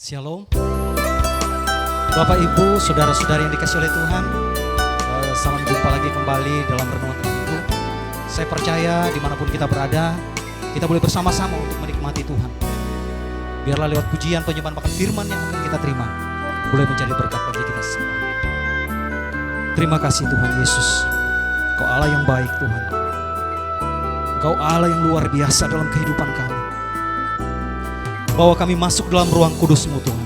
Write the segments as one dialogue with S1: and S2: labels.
S1: Shalom. Bapak Ibu, saudara-saudari yang dikasih oleh Tuhan, salam jumpa lagi kembali dalam renungan Minggu. Saya percaya dimanapun kita berada, kita boleh bersama-sama untuk menikmati Tuhan. Biarlah lewat pujian, penyembahan, bahkan firman yang akan kita terima, boleh menjadi berkat bagi kita semua. Terima kasih Tuhan Yesus, Kau Allah yang baik Tuhan. Kau Allah yang luar biasa dalam kehidupan kami. Bawa kami masuk dalam ruang kudus-Mu Tuhan.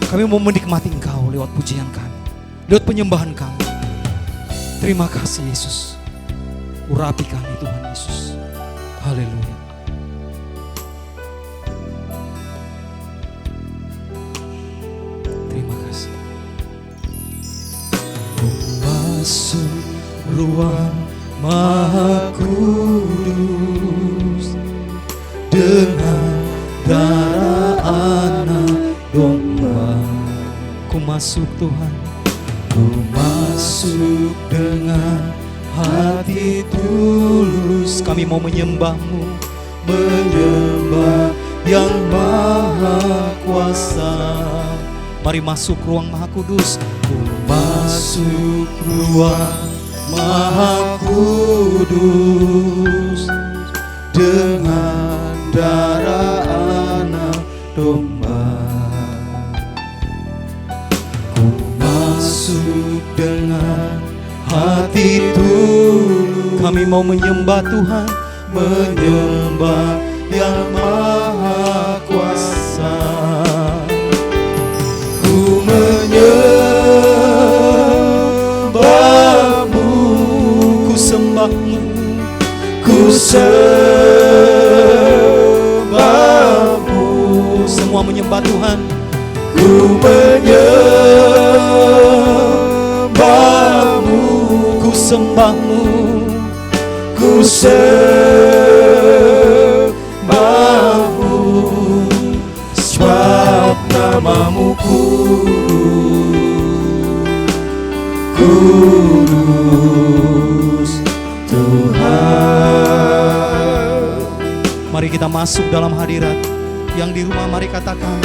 S1: Kami mau menikmati Engkau lewat pujian kami, lewat penyembahan kami. Terima kasih Yesus. Urapi kami Tuhan Yesus. Haleluya. Terima kasih. Masuk ruang Maha Kudus dengan darah anak domba. Ku masuk Tuhan, ku masuk dengan hati tulus. Kami mau menyembah-Mu, menyembah yang maha kuasa. Mari masuk ruang Maha Kudus. Ku masuk ruang Maha Kudus dengan darah anak domba. Ku masuk dengan hati tulus. Kami mau menyembah Tuhan, menyembah yang maha kuasa. Ku menyembah-Mu sembahmu,
S2: ku sembahmu.
S1: Semua menyembah Tuhan.
S2: Ku menyembahmu,
S1: Ku sembahmu,
S2: ku sembahmu, sebab namamu kudus Tuhan.
S1: Mari kita masuk dalam hadirat. Yang di rumah mari katakan,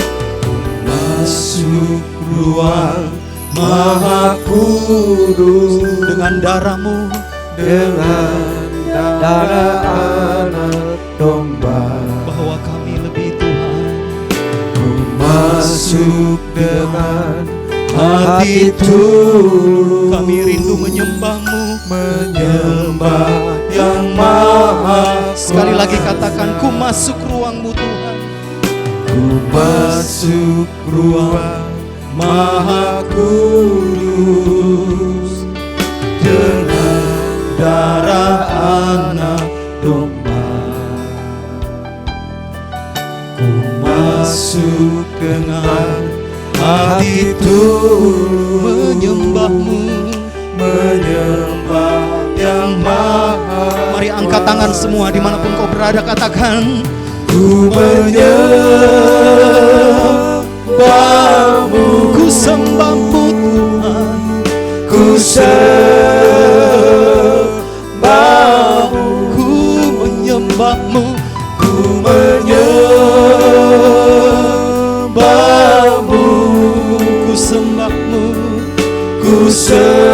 S2: masuk ruang Maha Kudus
S1: dengan darah-Mu,
S2: dengan darah anak domba,
S1: bahwa kami lebih Tuhan.
S2: ku masuk dengan hati tulus,
S1: Kami rindu menyembah-Mu,
S2: menyembah yang maha.
S1: sekali lagi katakan, ku masuk ruang-Mu Tuhan.
S2: Ku masuk ruang Maha Kudus dengan darah anak domba. Ku masuk dengan hati tulus,
S1: Menyembah-Mu,
S2: menyembah yang maha.
S1: mari angkat tangan semua dimanapun kau berada, katakan,
S2: Ku menyembahmu,
S1: ku sembah-Mu Tuhan.
S2: ku sembahmu,
S1: Ku menyembah-Mu,
S2: ku menyembahmu,
S1: ku sembah-Mu,
S2: ku sembahmu,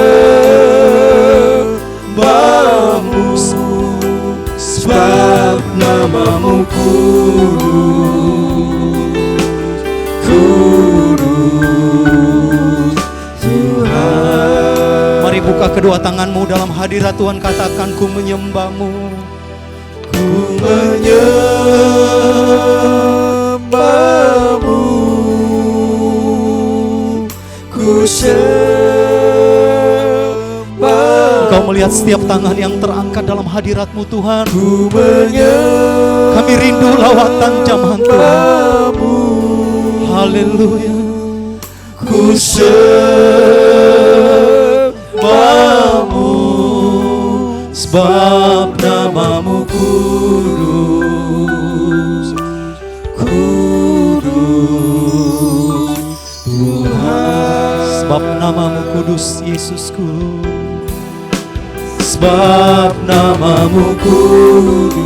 S2: sebab namamu kudus Tuhan.
S1: mari buka kedua tanganmu dalam hadirat Tuhan, katakan, ku menyembah-Mu.
S2: Ku menyembahmu, ku sembahmu.
S1: Kau melihat setiap tangan yang terangkat dalam hadirat-Mu Tuhan.
S2: Ku menyembahmu,
S1: Kami rindu lawatan jamahan Tuhan. Haleluya.
S2: ku sembahmu, sebab namamu kudus, kudus Tuhan.
S1: Sebab namamu kudus, Yesusku.
S2: Sebab namamu kudus,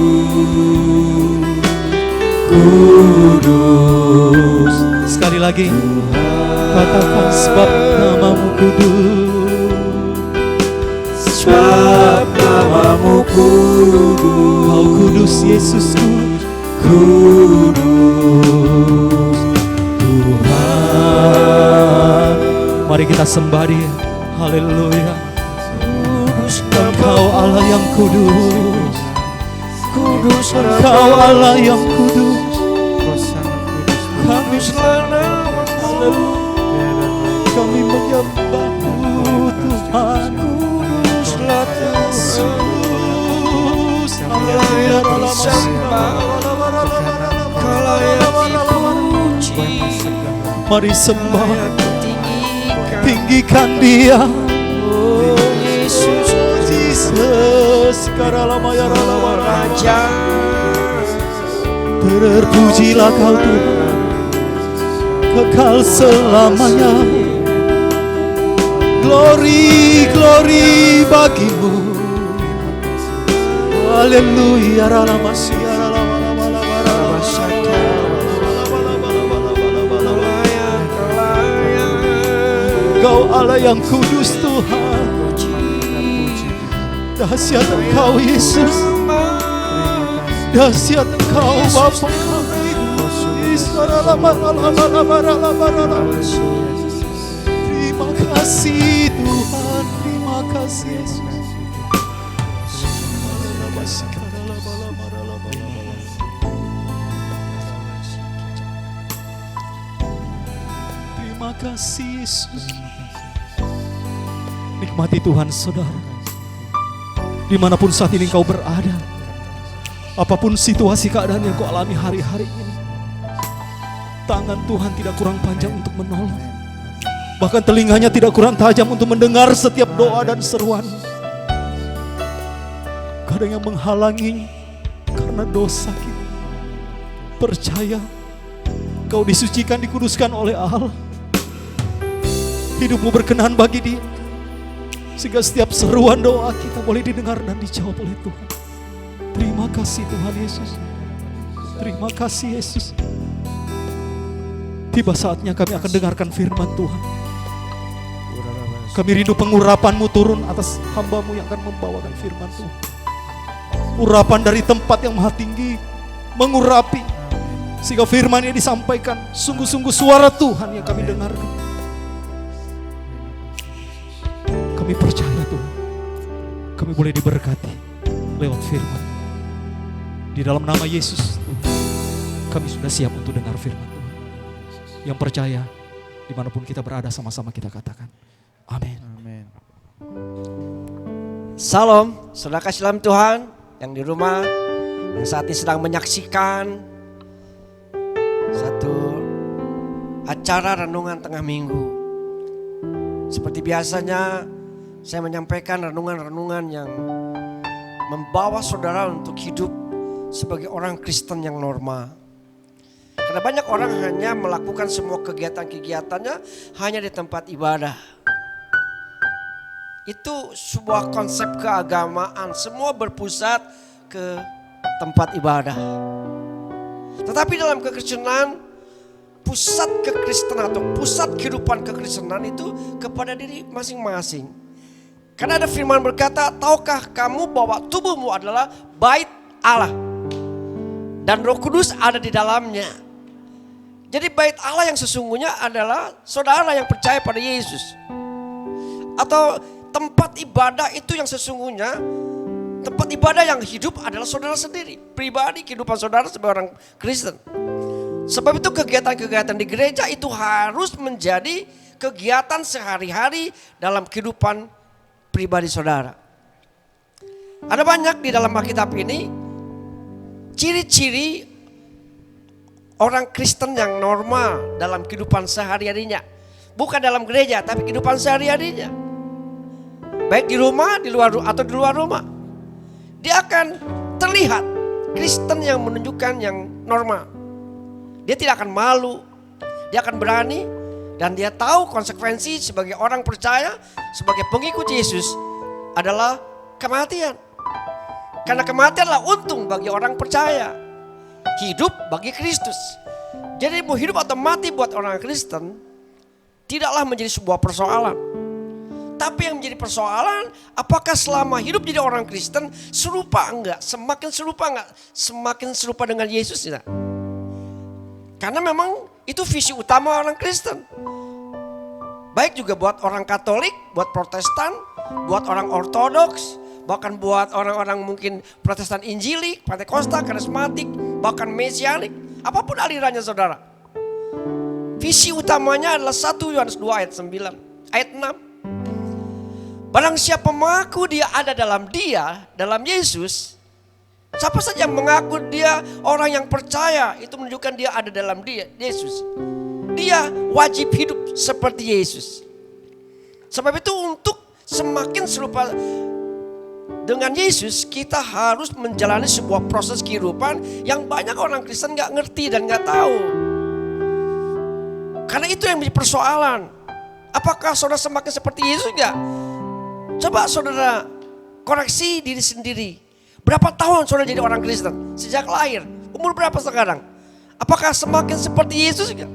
S2: kudus.
S1: Sekali lagi, katakan, sebab namamu kudus.
S2: Sebab namamu kudus,
S1: Kau kudus, Yesusku.
S2: kudus Tuhan.
S1: Mari kita sembah Dia. Haleluya.
S2: Kudus
S1: Engkau Allah yang kudus.
S2: kudus
S1: Engkau Allah yang kudus.
S2: kami selalu
S1: Kami menyembah-Mu Tuhan.
S2: kuduslah Tuhan.
S1: Yesus.
S2: Allah yang disembah, Allah yang dipuji,
S1: Mari sembah,
S2: tinggikan.
S1: tinggikan Dia.
S2: Oh Yesus,
S1: Jesus, karalamaya
S2: Raja,
S1: terpujilah Kau Tuhan, kekal selamanya. Glory, glory bagimu. Haleluya. Kau Allah yang kudus Tuhan. Dahsyat Engkau Yesus. Dahsyat Engkau Bapa kami. Terima kasih Tuhan. Terima kasih Yesus. Terima kasih Yesus. Nikmati Tuhan saudara. Dimanapun saat ini engkau berada, apapun situasi keadaan yang kau alami hari-hari ini, tangan Tuhan tidak kurang panjang untuk menolong. Bahkan telinganya tidak kurang tajam untuk mendengar setiap doa dan seruan. Gak ada yang menghalangi karena dosa kita. Percaya, kau disucikan, dikuduskan oleh Allah. Hidupmu berkenan bagi Dia, sehingga setiap seruan doa kita boleh didengar dan dijawab oleh Tuhan. Terima kasih Tuhan Yesus. Terima kasih Yesus. Tiba saatnya kami akan dengarkan firman Tuhan. Kami rindu pengurapan-Mu turun atas hamba-Mu yang akan membawakan firman Tuhan. Urapan dari tempat yang maha tinggi, mengurapi, sehingga firman yang disampaikan sungguh-sungguh suara Tuhan yang kami dengarkan. Kami percaya Tuhan, kami boleh diberkati lewat firman. Di dalam nama Yesus Tuhan, kami sudah siap untuk dengar firman Tuhan. Yang percaya, dimanapun kita berada, sama-sama kita katakan amin.
S2: Amin.
S3: Salam, saudara kasih dalam Tuhan yang di rumah, yang saat ini sedang menyaksikan satu acara renungan tengah minggu. Seperti biasanya saya menyampaikan renungan-renungan yang membawa saudara untuk hidup sebagai orang Kristen yang normal. Karena banyak orang hanya melakukan semua kegiatan-kegiatannya hanya di tempat ibadah. Itu sebuah konsep keagamaan, semua berpusat ke tempat ibadah. Tetapi dalam kekristenan, pusat kekristenan atau pusat kehidupan kekristenan itu kepada diri masing-masing. Karena ada firman berkata, tahukah kamu bahwa tubuhmu adalah bait Allah dan Roh Kudus ada di dalamnya. Jadi bait Allah yang sesungguhnya adalah saudara yang percaya pada Yesus. Atau tempat ibadah itu yang sesungguhnya, tempat ibadah yang hidup adalah saudara sendiri. Pribadi kehidupan saudara sebagai orang Kristen. Sebab itu kegiatan-kegiatan di gereja itu harus menjadi kegiatan sehari-hari dalam kehidupan pribadi saudara. Ada banyak di dalam Alkitab ini ciri-ciri orang Kristen yang normal dalam kehidupan sehari-harinya. Bukan dalam gereja, tapi kehidupan sehari-harinya. Baik di rumah, di luar atau di luar rumah. Dia akan terlihat Kristen yang menunjukkan yang normal. Dia tidak akan malu, dia akan berani, dan dia tahu konsekuensi sebagai orang percaya, sebagai pengikut Yesus adalah kematian. Karena kematian adalah untung bagi orang percaya. Hidup bagi Kristus. Jadi mau hidup atau mati buat orang Kristen tidaklah menjadi sebuah persoalan. Tapi yang menjadi persoalan, apakah selama hidup jadi orang Kristen serupa enggak? Semakin serupa enggak? Semakin serupa dengan Yesus tidak? Karena memang itu visi utama orang Kristen. Baik juga buat orang Katolik, buat Protestan, buat orang Ortodoks, bahkan buat orang-orang mungkin Protestan Injilik, Pentakosta, Karismatik, bahkan Mesianik, apapun alirannya saudara. Visi utamanya adalah 1 Yohanes 2 ayat 9, ayat 6. Barang siapa mengaku dia ada dalam dia, dalam Yesus, siapa saja yang mengaku dia orang yang percaya, itu menunjukkan dia ada dalam dia, Yesus. Dia wajib hidup seperti Yesus. Sebab itu untuk semakin serupa dengan Yesus, kita harus menjalani sebuah proses kehidupan yang banyak orang Kristen gak ngerti dan gak tahu. Karena itu yang menjadi persoalan. Apakah saudara semakin seperti Yesus gak? Coba saudara koreksi diri sendiri. Berapa tahun saudara jadi orang Kristen? Sejak lahir. Umur berapa sekarang? Apakah semakin seperti Yesus gak?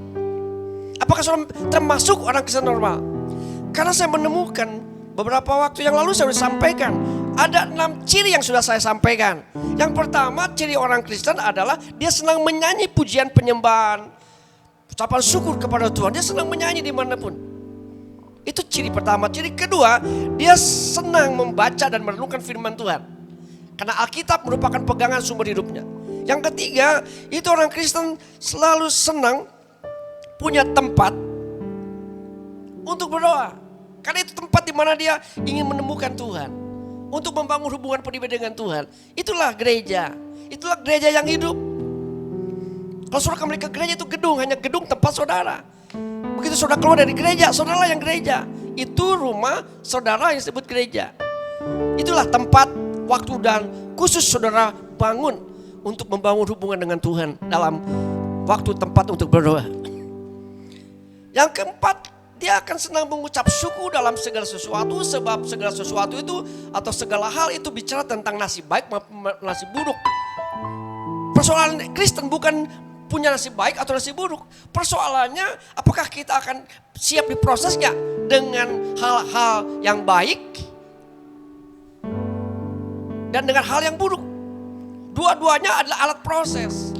S3: Apakah saudara termasuk orang Kristen normal? Karena saya menemukan beberapa waktu yang lalu saya sudah sampaikan. Ada 6 ciri yang sudah saya sampaikan. Yang pertama, ciri orang Kristen adalah dia senang menyanyi pujian penyembahan, ucapan syukur kepada Tuhan. Dia senang menyanyi dimanapun. Itu ciri pertama. Ciri kedua, dia senang membaca dan merenungkan firman Tuhan. Karena Alkitab merupakan pegangan sumber hidupnya. Yang ketiga, itu orang Kristen selalu senang punya tempat untuk berdoa. Karena itu tempat di mana dia ingin menemukan Tuhan. untuk membangun hubungan pribadi dengan Tuhan. Itulah gereja. Itulah gereja yang hidup. Kalau saudara kembali ke gereja itu gedung, hanya gedung tempat saudara. Begitu saudara keluar dari gereja, saudara yang gereja. Itu rumah saudara yang disebut gereja. Itulah tempat, waktu dan khusus saudara bangun untuk membangun hubungan dengan Tuhan dalam waktu tempat untuk berdoa. Yang keempat, dia akan senang mengucap syukur dalam segala sesuatu, sebab segala sesuatu itu atau segala hal itu bicara tentang nasib baik maupun nasib buruk. Persoalan Kristen bukan punya nasib baik atau nasib buruk. Persoalannya apakah kita akan siap diproses gak dengan hal-hal yang baik dan dengan hal yang buruk. Dua-duanya adalah alat proses.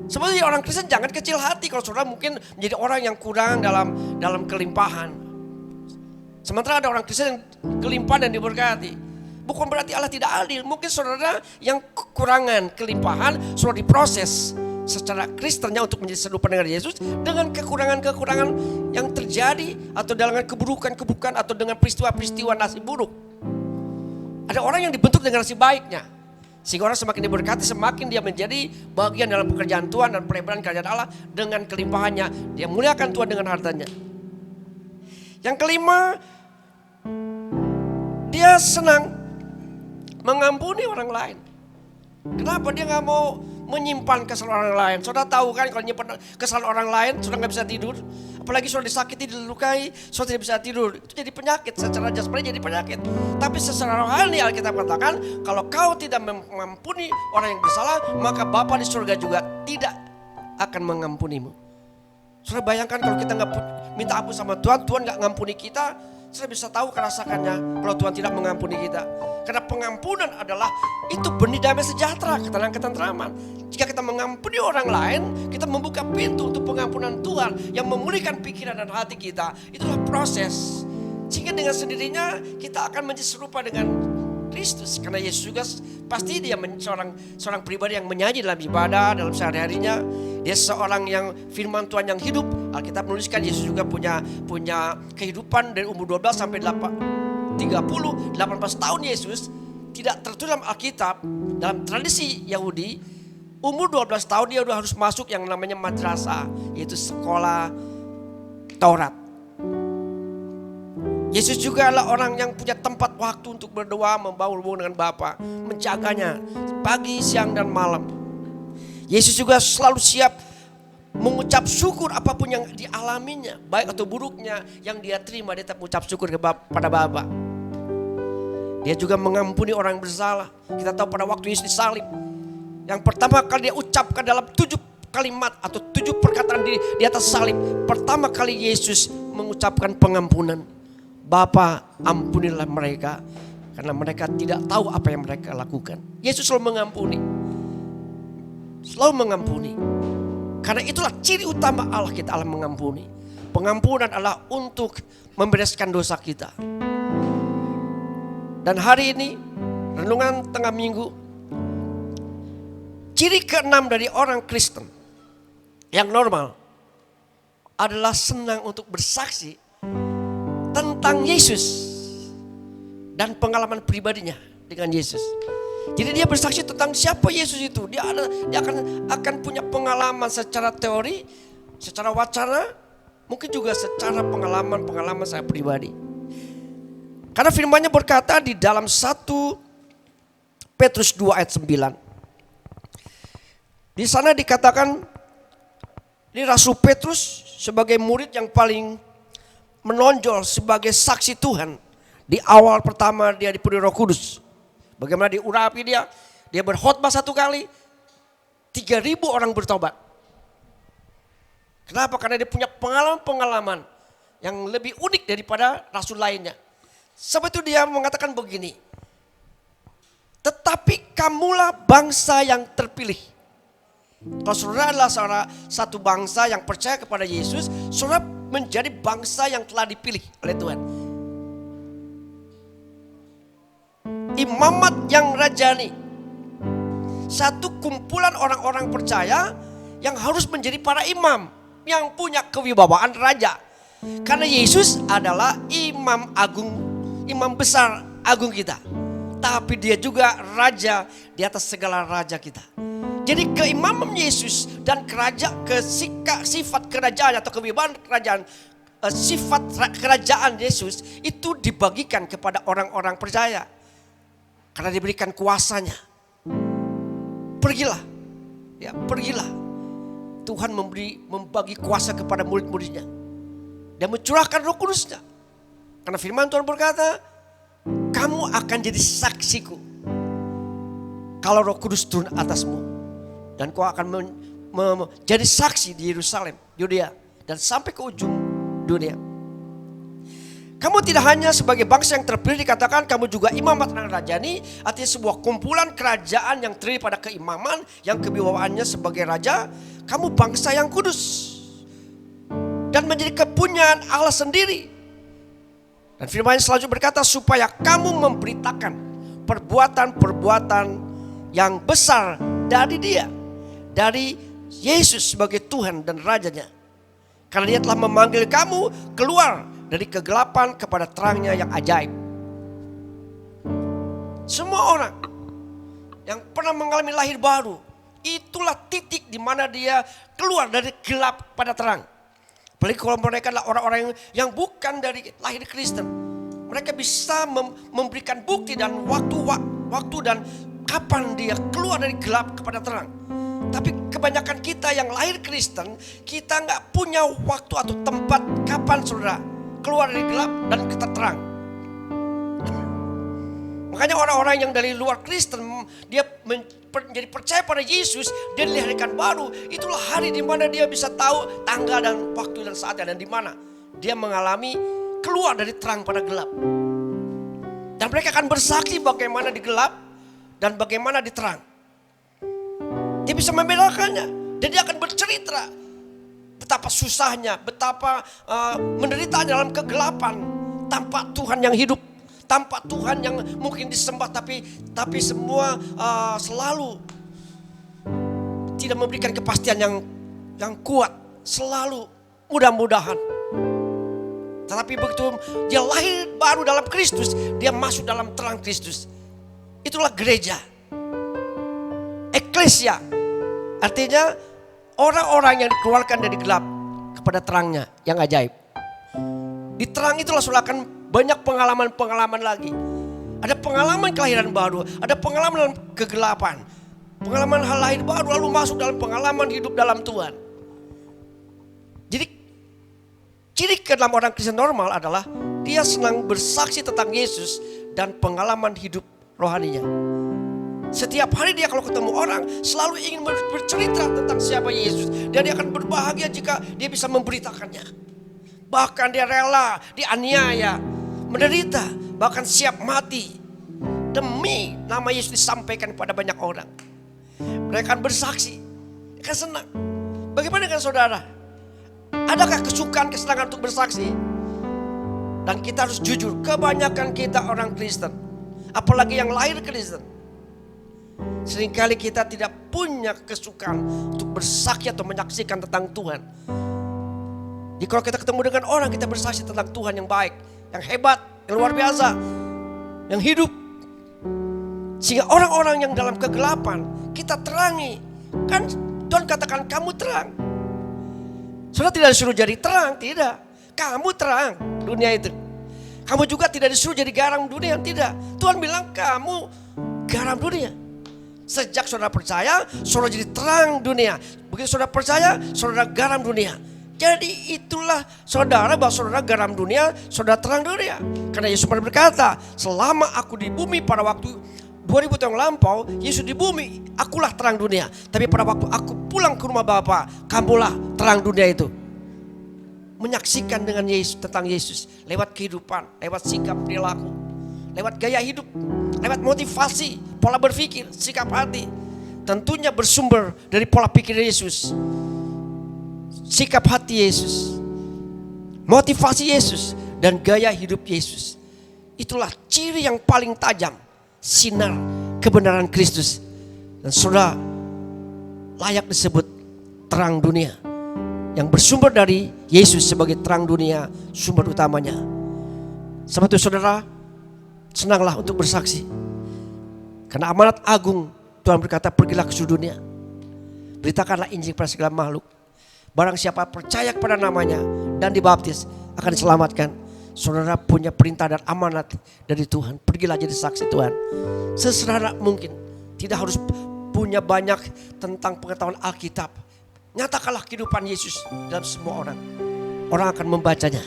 S3: Sebenarnya orang Kristen jangan kecil hati kalau saudara mungkin menjadi orang yang kurang dalam kelimpahan. Sementara ada orang Kristen yang kelimpahan dan diberkati. Bukan berarti Allah tidak adil. Mungkin saudara yang kekurangan kelimpahan sudah diproses secara Kristennya untuk menjadi serupa dengan Yesus dengan kekurangan-kekurangan yang terjadi atau dengan keburukan-keburukan atau dengan peristiwa-peristiwa nasib buruk. Ada orang yang dibentuk dengan nasib baiknya. Sehingga orang semakin diberkati, semakin dia menjadi bagian dalam pekerjaan Tuhan dan pelebaran kerajaan Allah dengan kelimpahannya. Dia muliakan Tuhan dengan hartanya. Yang kelima, dia senang mengampuni orang lain. Kenapa dia gak mau menyimpan kesalahan orang lain? Saudara tahu kan kalau menyimpan kesalahan orang lain, saudara gak bisa tidur. Apalagi saudara disakiti, dilukai, saudara tidak bisa tidur. Itu jadi penyakit, secara jasmani jadi penyakit. Tapi secara rohani Alkitab katakan, kalau kau tidak mengampuni orang yang bersalah, maka Bapa di surga juga tidak akan mengampunimu. Saudara bayangkan kalau kita gak minta ampun sama Tuhan, Tuhan gak ngampuni kita, saudara bisa tahu kerasakannya kalau Tuhan tidak mengampuni kita. Karena pengampunan adalah itu benih damai sejahtera, ketenangan ketentraman. Jika kita mengampuni orang lain, kita membuka pintu untuk pengampunan Tuhan yang memulihkan pikiran dan hati kita. Itulah proses. Sehingga dengan sendirinya kita akan menjadi serupa dengan Kristus. Karena Yesus juga pasti dia seorang pribadi yang menyanyi dalam ibadah, dalam sehari-harinya. Dia seorang yang firman Tuhan yang hidup. Alkitab menuliskan Yesus juga punya kehidupan dari umur 12 sampai 18 tahun Yesus. Tidak tertulis dalam Alkitab, dalam tradisi Yahudi, umur 12 tahun dia udah harus masuk yang namanya madrasah, yaitu sekolah Taurat. Yesus juga adalah orang yang punya tempat waktu untuk berdoa, membangun hubungan dengan Bapa, menjaganya pagi, siang, dan malam. Yesus juga selalu siap mengucap syukur apapun yang dialaminya, baik atau buruknya yang dia terima, dia tetap mengucap syukur kepada Bapa. Dia juga mengampuni orang yang bersalah. Kita tahu pada waktu Yesus disalib, yang pertama kali dia ucapkan dalam 7 kalimat atau 7 perkataan di atas salib, pertama kali Yesus mengucapkan pengampunan. Bapa, ampunilah mereka karena mereka tidak tahu apa yang mereka lakukan. Yesus selalu mengampuni. Selalu mengampuni. Karena itulah ciri utama Allah, kita Allah mengampuni. Pengampunan adalah untuk membereskan dosa kita. Dan hari ini renungan tengah minggu, ciri keenam dari orang Kristen yang normal adalah senang untuk bersaksi tentang Yesus dan pengalaman pribadinya dengan Yesus. Jadi dia bersaksi tentang siapa Yesus itu. Dia akan punya pengalaman secara teori, secara wacana, mungkin juga secara pengalaman saya pribadi. Karena firman-Nya berkata di dalam 1 Petrus 2 ayat 9. Di sana dikatakan, ini Rasul Petrus sebagai murid yang paling menonjol sebagai saksi Tuhan. Di awal pertama dia dipenuhi Roh Kudus. Bagaimana diurapi dia berkhotbah 1 kali, 3.000 orang bertobat. Kenapa? Karena dia punya pengalaman-pengalaman yang lebih unik daripada rasul lainnya. Sebab itu dia mengatakan begini, tetapi kamulah bangsa yang terpilih. Kalau saudara adalah satu bangsa yang percaya kepada Yesus, saudara menjadi bangsa yang telah dipilih oleh Tuhan. Imamat yang rajani. Satu kumpulan orang-orang percaya yang harus menjadi para imam yang punya kewibawaan raja. Karena Yesus adalah imam agung, imam besar agung kita. tapi dia juga raja di atas segala raja kita. Jadi keimaman Yesus dan sifat kerajaan atau kewibawan kerajaan, sifat kerajaan Yesus itu dibagikan kepada orang-orang percaya. Karena diberikan kuasanya. Pergilah. Ya, pergilah. Tuhan membagi kuasa kepada murid-muridnya. Dan mencurahkan Roh Kudusnya. Karena firman Tuhan berkata, kamu akan jadi saksiku. Kalau Roh Kudus turun atasmu. Dan kau akan jadi saksi di Yerusalem, Yudea. Dan sampai ke ujung dunia. Kamu tidak hanya sebagai bangsa yang terpilih dikatakan kamu juga imamat dan rajani. Artinya sebuah kumpulan kerajaan yang terdiri pada keimaman yang kewibawaannya sebagai raja. Kamu bangsa yang kudus. Dan menjadi kepunyaan Allah sendiri. Dan firman selanjutnya berkata supaya kamu memberitakan perbuatan-perbuatan yang besar dari Dia. Dari Yesus sebagai Tuhan dan Rajanya. Karena Dia telah memanggil kamu keluar dari kegelapan kepada terangnya yang ajaib. Semua orang yang pernah mengalami lahir baru, itulah titik di mana dia keluar dari gelap pada terang. Apalagi kalau mereka adalah orang-orang yang bukan dari lahir Kristen. Mereka bisa memberikan bukti dan waktu dan kapan dia keluar dari gelap kepada terang. Tapi kebanyakan kita yang lahir Kristen, kita nggak punya waktu atau tempat kapan saudara keluar dari gelap dan ke terang. Makanya orang-orang yang dari luar Kristen, dia menjadi percaya pada Yesus, dia dilahirkan baru. Itulah hari di mana dia bisa tahu tanggal dan waktu dan saatnya dan di mana dia mengalami keluar dari terang pada gelap. Dan mereka akan bersaksi bagaimana di gelap dan bagaimana di terang. Dia bisa membedakannya dan dia akan bercerita betapa susahnya, betapa menderitaannya dalam kegelapan tanpa Tuhan yang hidup, tanpa Tuhan yang mungkin disembah tapi semua selalu tidak memberikan kepastian yang kuat, selalu mudah-mudahan. Tetapi begitu dia lahir baru dalam Kristus, dia masuk dalam terang Kristus. Itulah gereja. Eklesia. Artinya orang-orang yang dikeluarkan dari gelap kepada terangnya yang ajaib. Di terang itulah saudara akan banyak pengalaman-pengalaman lagi. Ada pengalaman kelahiran baru, ada pengalaman dalam kegelapan. Pengalaman hal lahir baru lalu masuk dalam pengalaman hidup dalam Tuhan. Jadi ciri ke dalam orang Kristen normal adalah dia senang bersaksi tentang Yesus dan pengalaman hidup rohaninya. Setiap hari dia kalau ketemu orang selalu ingin bercerita tentang siapa Yesus. Dan dia akan berbahagia jika dia bisa memberitakannya. Bahkan dia rela dianiaya, menderita, bahkan siap mati. Demi nama Yesus disampaikan kepada banyak orang. Mereka akan bersaksi, akan senang. Bagaimana dengan saudara? Adakah kesukaan, kesenangan untuk bersaksi? Dan kita harus jujur, kebanyakan kita orang Kristen. Apalagi yang lahir Kristen. Seringkali kita tidak punya kesukaan untuk bersaksi atau menyaksikan tentang Tuhan. Jadi kalau kita ketemu dengan orang, kita bersaksi tentang Tuhan yang baik, yang hebat, yang luar biasa, yang hidup. Sehingga orang-orang yang dalam kegelapan, kita terangi. Kan Tuhan katakan kamu terang. Saudara tidak disuruh jadi terang, tidak. Kamu terang dunia itu. Kamu juga tidak disuruh jadi garam dunia, tidak. Tuhan bilang kamu garam dunia. Sejak saudara percaya, saudara jadi terang dunia. Begitu saudara percaya, saudara garam dunia. Jadi itulah saudara bahwa saudara garam dunia, saudara terang dunia. Karena Yesus pernah berkata, selama aku di bumi pada waktu 2000 tahun lampau, Yesus di bumi, akulah terang dunia. Tapi pada waktu aku pulang ke rumah Bapa, kamulah terang dunia itu. Menyaksikan dengan Yesus, tentang Yesus. Lewat kehidupan, lewat sikap perilaku, lewat gaya hidup, lewat motivasi, pola berpikir, sikap hati. Tentunya bersumber dari pola pikir Yesus. Sikap hati Yesus. Motivasi Yesus. Dan gaya hidup Yesus. Itulah ciri yang paling tajam. Sinar kebenaran Kristus. Dan saudara layak disebut terang dunia. Yang bersumber dari Yesus sebagai terang dunia, sumber utamanya. Sebab itu saudara, senanglah untuk bersaksi. Karena amanat agung Tuhan berkata, pergilah ke seluruh dunia, beritakanlah Injil pada segala makhluk. Barang siapa percaya kepada namanya dan dibaptis akan diselamatkan. Saudara punya perintah dan amanat dari Tuhan. Pergilah jadi saksi Tuhan. Sesederhana mungkin. Tidak harus punya banyak tentang pengetahuan Alkitab. Nyatakanlah kehidupan Yesus dalam semua orang. Orang akan membacanya.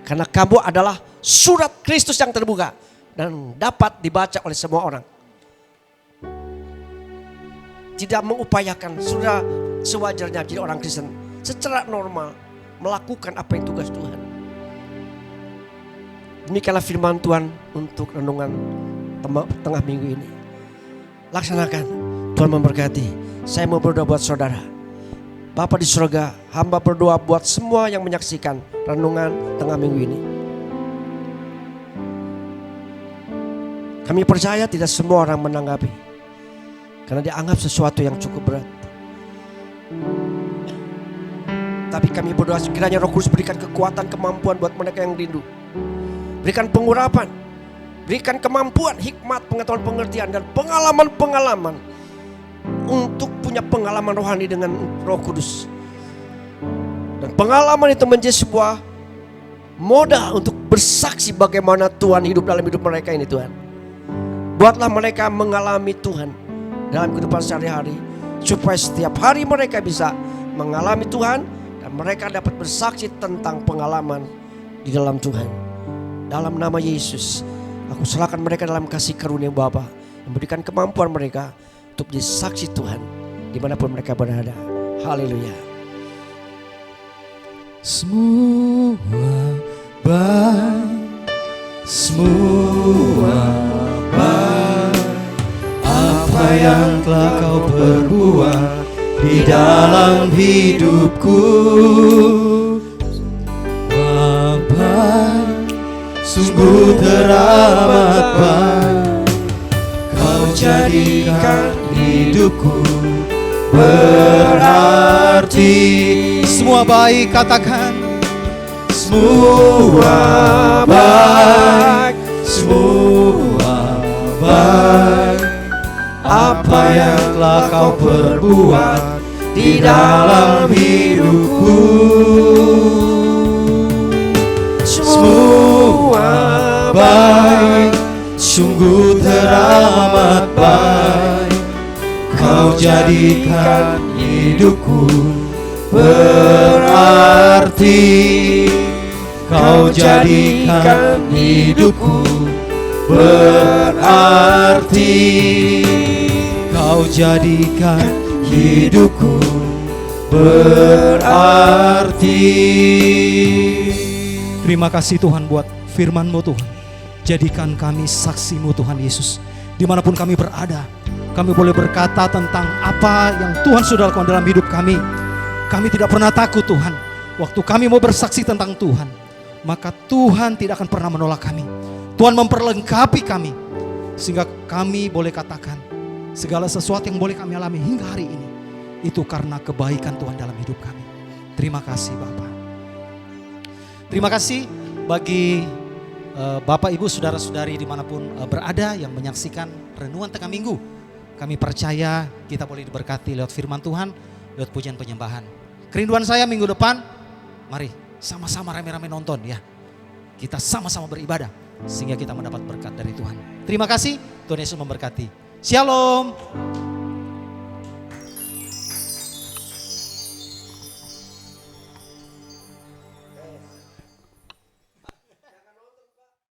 S3: Karena kamu adalah surat Kristus yang terbuka dan dapat dibaca oleh semua orang. Tidak mengupayakan, sudah sewajarnya jadi orang Kristen. Secara normal melakukan apa yang tugas Tuhan. Demikianlah firman Tuhan untuk renungan tengah minggu ini. Laksanakan, Tuhan memberkati. Saya mau berdoa buat saudara. Bapa di surga, hamba berdoa buat semua yang menyaksikan renungan tengah minggu ini. Kami percaya tidak semua orang menanggapi, karena dianggap sesuatu yang cukup berat. Tapi kami berdoa sekiranya Roh Kudus berikan kekuatan, kemampuan buat mereka yang rindu. Berikan pengurapan, berikan kemampuan, hikmat, pengetahuan, pengertian, dan pengalaman-pengalaman untuk punya pengalaman rohani dengan Roh Kudus. Dan pengalaman itu menjadi sebuah modal untuk bersaksi bagaimana Tuhan hidup dalam hidup mereka ini Tuhan. Buatlah mereka mengalami Tuhan dalam kehidupan sehari-hari, supaya setiap hari mereka bisa mengalami Tuhan. Dan mereka dapat bersaksi tentang pengalaman di dalam Tuhan. Dalam nama Yesus, aku serahkan mereka dalam kasih karunia Bapa, memberikan kemampuan mereka untuk menjadi saksi Tuhan dimanapun mereka berada. Haleluya.
S2: Semua baik, semua baik, apa yang telah kau perbuat di dalam hidupku. Baik, sungguh teramat baik, kau jadikan hidupku berarti.
S1: Semua baik, katakan.
S2: Semua baik, semua baik, apa yang telah kau perbuat di dalam hidupku. Semua baik, sungguh teramat baik, kau jadikan hidupku berarti. Kau jadikan hidupku berarti. Kau jadikan hidupku berarti.
S1: Terima kasih Tuhan buat firman-Mu Tuhan. Jadikan kami saksi-Mu Tuhan Yesus. Dimanapun kami berada, kami boleh berkata tentang apa yang Tuhan sudah lakukan dalam hidup kami. Kami tidak pernah takut Tuhan. Waktu kami mau bersaksi tentang Tuhan, maka Tuhan tidak akan pernah menolak kami. Tuhan memperlengkapi kami, sehingga kami boleh katakan segala sesuatu yang boleh kami alami hingga hari ini, itu karena kebaikan Tuhan dalam hidup kami. Terima kasih Bapa. Terima kasih bagi Bapak, Ibu, Saudara-saudari dimanapun berada yang menyaksikan renungan tengah minggu. Kami percaya kita boleh diberkati lewat firman Tuhan, lewat pujian penyembahan. Kerinduan saya minggu depan, mari sama-sama rame-rame nonton ya. Kita sama-sama beribadah sehingga kita mendapat berkat dari Tuhan. Terima kasih, Tuhan Yesus memberkati. Shalom.